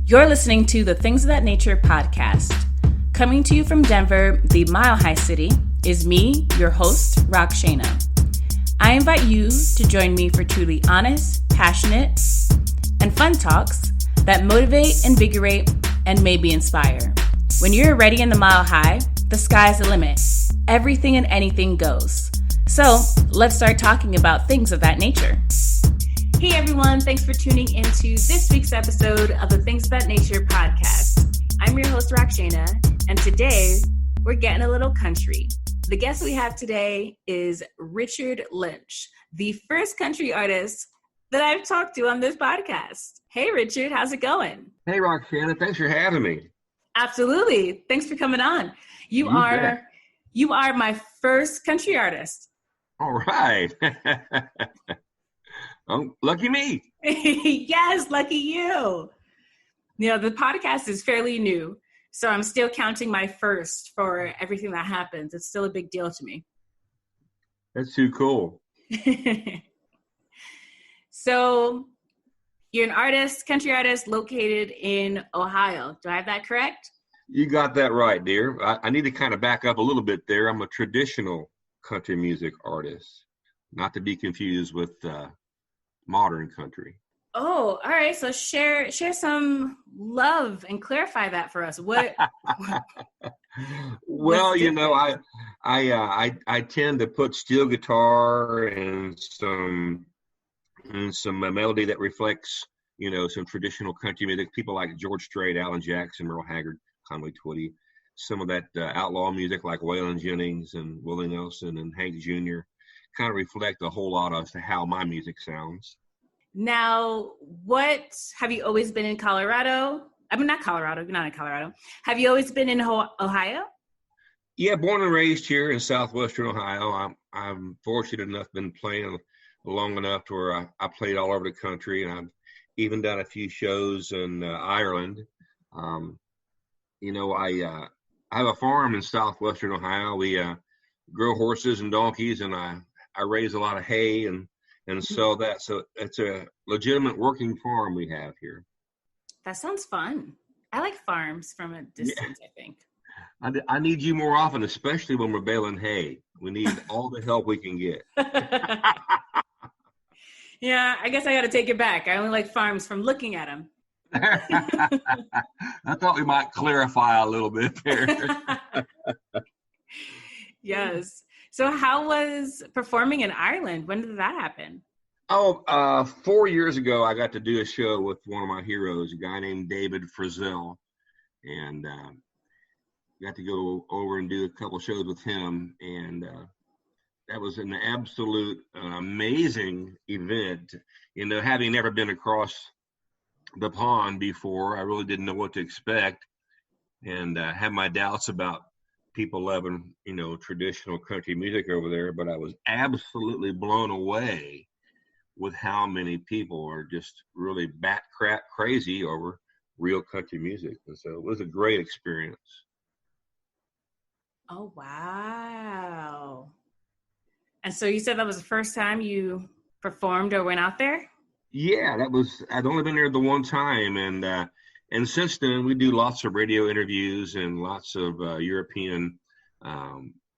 You're listening to the Things of That Nature podcast. Coming to you from Denver, the Mile High City, is me, your host, Rockshana. I invite you to join me for truly honest, passionate, and fun talks that motivate, invigorate, and maybe inspire. When you're ready in the Mile High, the sky's the limit. Everything and anything goes. So let's start talking about things of that nature. Hey everyone, thanks for tuning into this week's episode of the Things of That Nature podcast. I'm your host, Rockshana, and today we're getting a little country. The guest we have today is Richard Lynch, the first country artist that I've talked to on this podcast. Hey Richard, how's it going? Hey Roxanna, thanks for having me. Absolutely. Thanks for coming on. You are my first country artist. All right. Lucky me. Yes, lucky you. You know, the podcast is fairly new, so I'm still counting my first for everything that happens. It's still a big deal to me. That's too cool. So you're an artist, country artist located in Ohio. Do I have that correct? You got that right, dear. I need to kind of back up a little bit there. I'm a traditional country music artist, not to be confused with modern country. Oh, all right. So share some love and clarify that for us. What? Well, you know, I tend to put steel guitar and some melody that reflects, you know, some traditional country music. People like George Strait, Alan Jackson, Merle Haggard, Conway Twitty. Some of that outlaw music like Waylon Jennings and Willie Nelson and Hank Jr. kind of reflect a whole lot as to how my music sounds. Now, have you always been in Colorado? I mean, not Colorado, you're not in Colorado. Have you always been in Ohio? Yeah, born and raised here in southwestern Ohio. I'm fortunate enough been playing long enough to where I played all over the country, and I've even done a few shows in Ireland. You know, I have a farm in southwestern Ohio. We grow horses and donkeys, and I raise a lot of hay and sell that. So it's a legitimate working farm we have here. That sounds fun. I like farms from a distance, yeah. I think. I need you more often, especially when we're baling hay. We need all the help we can get. Yeah, I guess I got to take it back. I only like farms from looking at them. I thought we might clarify a little bit there. Yes. So how was performing in Ireland? When did that happen? 4 years ago, I got to do a show with one of my heroes, a guy named David Frizzell, and got to go over and do a couple shows with him, and that was an absolute amazing event. You know, having never been across the pond before, I really didn't know what to expect, and had my doubts about people loving, you know, traditional country music over there, but I was absolutely blown away with how many people are just really bat crap crazy over real country music. And so it was a great experience. Oh, wow. And so you said that was the first time you performed or went out there? Yeah, I'd only been there the one time. And since then, we do lots of radio interviews and lots of European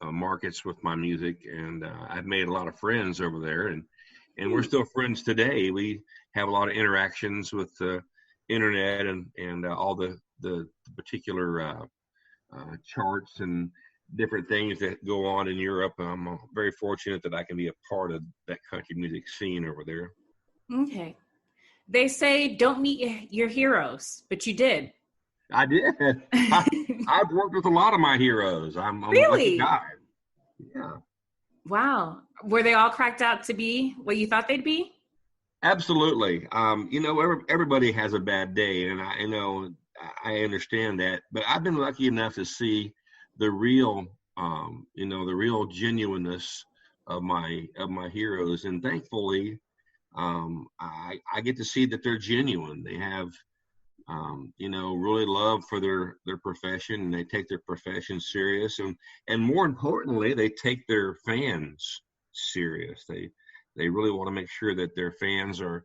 markets with my music. And I've made a lot of friends over there. And we're still friends today. We have a lot of interactions with the internet and all the particular charts and different things that go on in Europe. I'm very fortunate that I can be a part of that country music scene over there. Okay. They say don't meet your heroes, but you did. I did. I've worked with a lot of my heroes. I'm really? A lucky guy. Yeah. Wow. Were they all cracked out to be what you thought they'd be? Absolutely. You know, everybody has a bad day, and I understand that. But I've been lucky enough to see the real, the real genuineness of my heroes, and thankfully, I get to see that they're genuine. They have, really love for their profession, and they take their profession serious. And more importantly, they take their fans serious. They really want to make sure that their fans are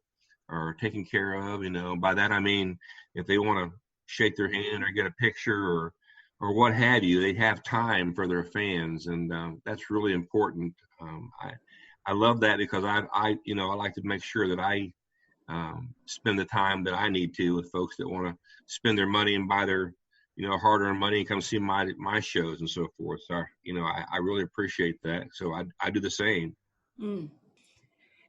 are taken care of. By that I mean if they want to shake their hand or get a picture or what have you, they have time for their fans, and that's really important. I love that because I like to make sure that I spend the time that I need to with folks that want to spend their money and buy their hard-earned money and come see my shows and so forth. So I really appreciate that. So I do the same. Mm.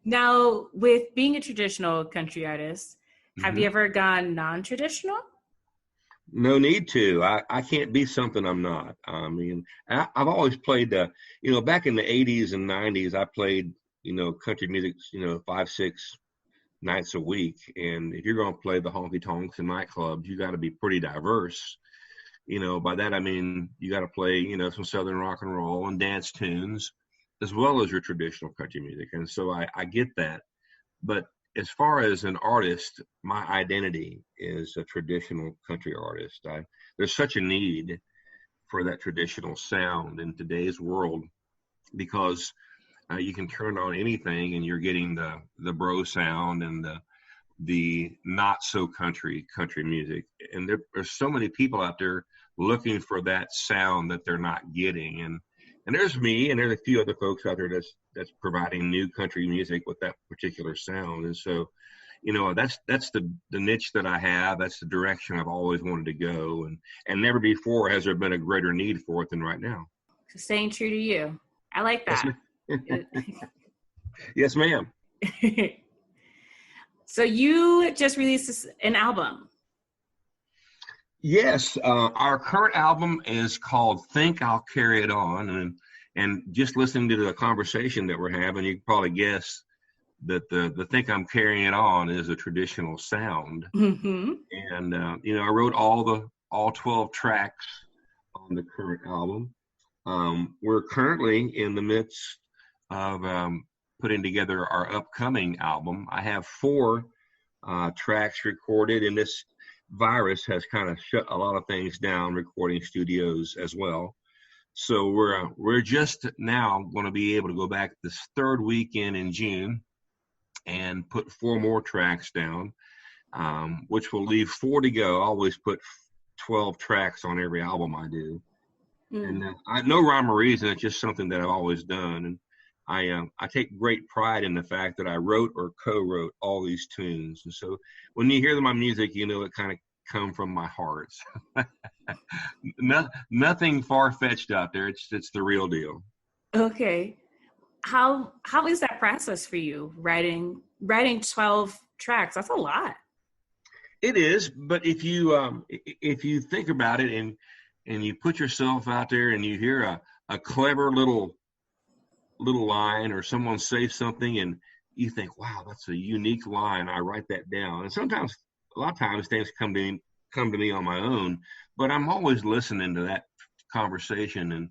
Now, with being a traditional country artist, have you ever gone non-traditional? No need to. I can't be something I'm not. I mean, I've always played, back in the 80s and 90s, I played, country music, 5-6 nights a week. And if you're going to play the honky tonks and nightclubs, you got to be pretty diverse. By that I mean you got to play, some Southern rock and roll and dance tunes, as well as your traditional country music. And so I get that. But as far as an artist, my identity is a traditional country artist. There's such a need for that traditional sound in today's world because you can turn on anything and you're getting the bro sound and the not so country music. And there's so many people out there looking for that sound that they're not getting. And there's me, and there's a few other folks out there that's providing new country music with that particular sound. And so, that's the niche that I have. That's the direction I've always wanted to go. And never before has there been a greater need for it than right now. Staying true to you. I like that. Yes, ma'am. So you just released an album. Yes, our current album is called Think I'll Carry It On. And just listening to the conversation that we're having, you can probably guess that the Think I'm Carrying It On is a traditional sound. Mm-hmm. And, I wrote all 12 tracks on the current album. We're currently in the midst of putting together our upcoming album. I have 4 tracks recorded, and this virus has kind of shut a lot of things down, recording studios as well. So we're just now going to be able to go back this 3rd weekend in June and put 4 more tracks down, which will leave 4 to go. I always put 12 tracks on every album I do. And no rhyme or reason. It's just something that I've always done. And I take great pride in the fact that I wrote or co-wrote all these tunes. And so when you hear my music, it kind of come from my heart. Nothing far-fetched out there. It's the real deal. Okay. How is that process for you, writing 12 tracks? That's a lot. It is, but if you think about it and you put yourself out there and you hear a clever little line or someone say something and you think, wow, that's a unique line, I write that down. And sometimes, a lot of times, things come to me on my own, but I'm always listening to that conversation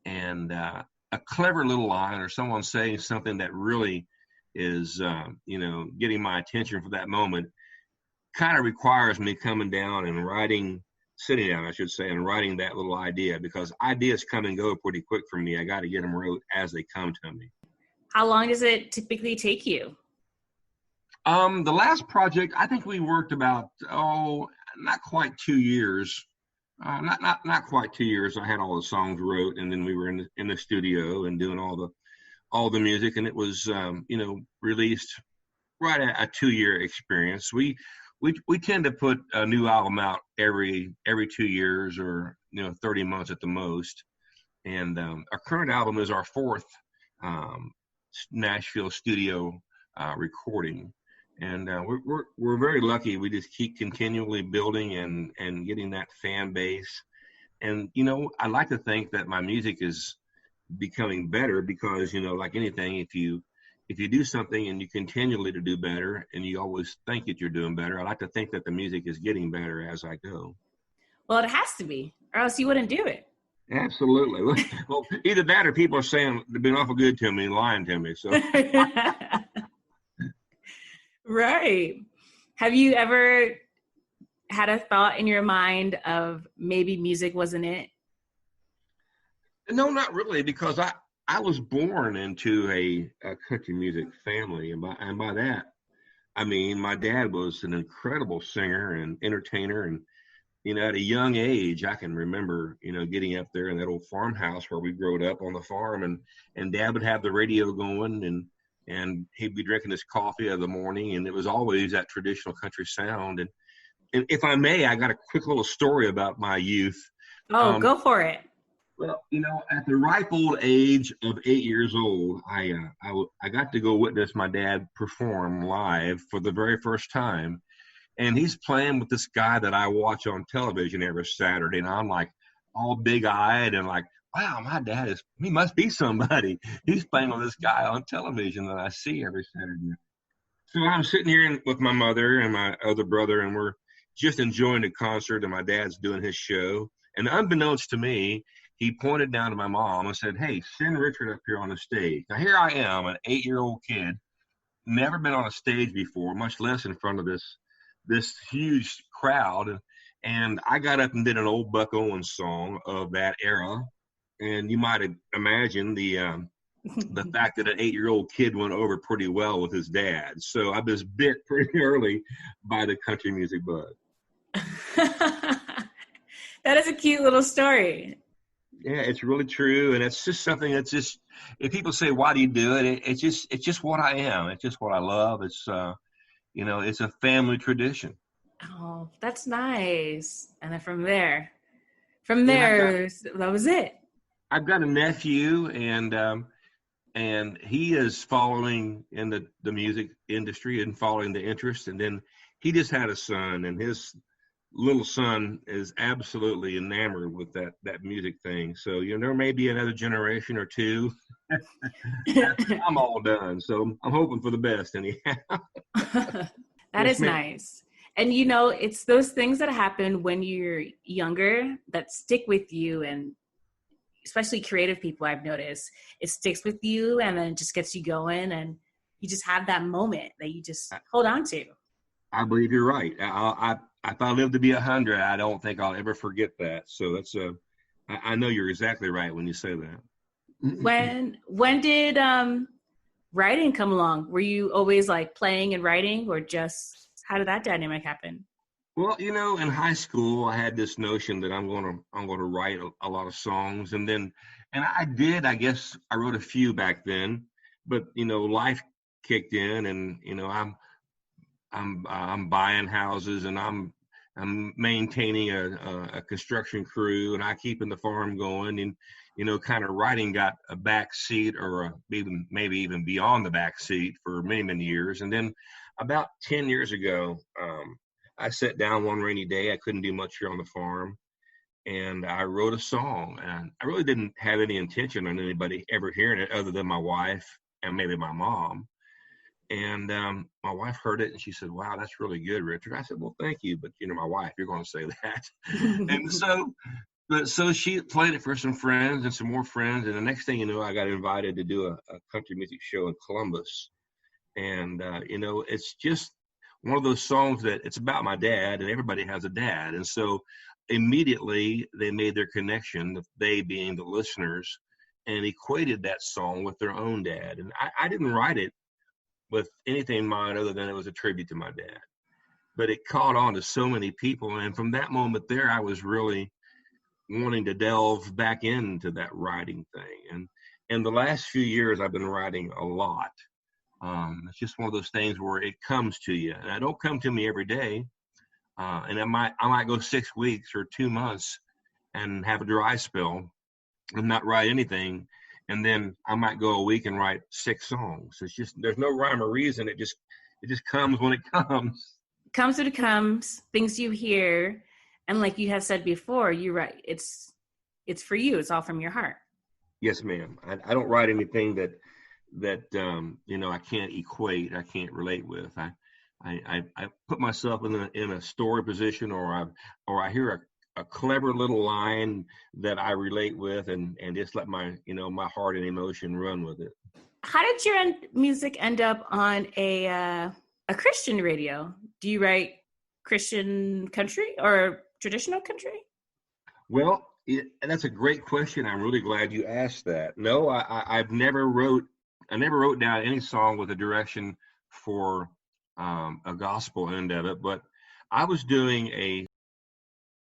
and a clever little line or someone saying something that really is getting my attention for that moment kind of requires me coming down and sitting down, I should say, and writing that little idea, because ideas come and go pretty quick for me. I got to get them wrote as they come to me. How long does it typically take you? The last project, I think we worked about, not quite 2 years. Not quite 2 years. I had all the songs wrote, and then we were in the studio and doing all the music, and it was, released right at a 2-year experience. We tend to put a new album out every 2 years or 30 months at the most. And our current album is our 4th Nashville studio recording, and we're very lucky. We just keep continually building and getting that fan base. And I like to think that my music is becoming better because like anything, if you do something and you continually to do better and you always think that you're doing better, I like to think that the music is getting better as I go. Well, it has to be, or else you wouldn't do it. Absolutely. Well, either that or people are saying they've been awful good to me and lying to me. So. Right. Have you ever had a thought in your mind of maybe music wasn't it? No, not really, because I was born into a country music family, and by that I mean, my dad was an incredible singer and entertainer. And, at a young age, I can remember, getting up there in that old farmhouse where we growed up on the farm, and Dad would have the radio going, and he'd be drinking his coffee of the morning, and it was always that traditional country sound. And if I may, I got a quick little story about my youth. Oh, go for it. Well, at the ripe old age of 8 years old, I got to go witness my dad perform live for the very first time. And he's playing with this guy that I watch on television every Saturday. And I'm like all big eyed and like, wow, my dad he must be somebody. He's playing with this guy on television that I see every Saturday night. So I'm sitting here with my mother and my other brother, and we're just enjoying the concert, and my dad's doing his show. And unbeknownst to me, he pointed down to my mom and said, hey, send Richard up here on the stage. Now, here I am, an 8-year-old kid, never been on a stage before, much less in front of this huge crowd. And I got up and did an old Buck Owens song of that era. And you might imagine the fact that an 8-year-old kid went over pretty well with his dad. So I was bit pretty early by the country music bug. That is a cute little story. Yeah, it's really true. And it's just something that's just, if people say, why do you do it? It's just what I am. It's just what I love. It's, it's a family tradition. Oh, that's nice. And then from there, that was it. I've got a nephew, and he is following in the music industry and following the interest. And then he just had a son, and his little son is absolutely enamored with that music thing. So, there may be another generation or two. I'm all done. So I'm hoping for the best anyhow. That is nice. And, it's those things that happen when you're younger that stick with you, and especially creative people, I've noticed, it sticks with you and then it just gets you going, and you just have that moment that you just hold on to. I believe you're right. If I live to be 100, I don't think I'll ever forget that. So that's I know you're exactly right when you say that. When did writing come along? Were you always like playing and writing, or just how did that dynamic happen? Well, in high school, I had this notion that I'm going to write a lot of songs, and I did. I guess I wrote a few back then, but life kicked in, and I'm buying houses, and I'm maintaining a construction crew, and I keeping the farm going, and kind of writing got a back seat, or maybe even beyond the back seat for many, many years. And then about 10 years ago, I sat down one rainy day. I couldn't do much here on the farm, and I wrote a song. And I really didn't have any intention on anybody ever hearing it other than my wife and maybe my mom. And my wife heard it, and she said, wow, that's really good, Richard. I said, well, thank you. But, my wife, you're going to say that. And so she played it for some friends and some more friends. And the next thing you know, I got invited to do a country music show in Columbus. And, it's just one of those songs that it's about my dad, and everybody has a dad. And so immediately they made their connection, they being the listeners, and equated that song with their own dad. And I didn't write it with anything in mind other than it was a tribute to my dad. But it caught on to so many people. And from that moment there, I was really wanting to delve back into that writing thing. And the last few years, I've been writing a lot. It's just one of those things where it comes to you. And it don't come to me every day. And I might go 6 weeks or 2 months and have a dry spell and not write anything. And then I might go a week and write 6 songs. It's just, there's no rhyme or reason. It just comes when it comes. Comes when it comes, things you hear. And like you have said before, you're right. It's for you. It's all from your heart. Yes, ma'am. I don't write anything that I can't equate, I can't relate with. I put myself in a story position, or I hear a clever little line that I relate with, and just let my heart and emotion run with it. How did your music end up on a Christian radio? Do you write Christian country or traditional country? Well, that's a great question. I'm really glad you asked that. No, I never wrote down any song with a direction for a gospel end of it, but I was doing a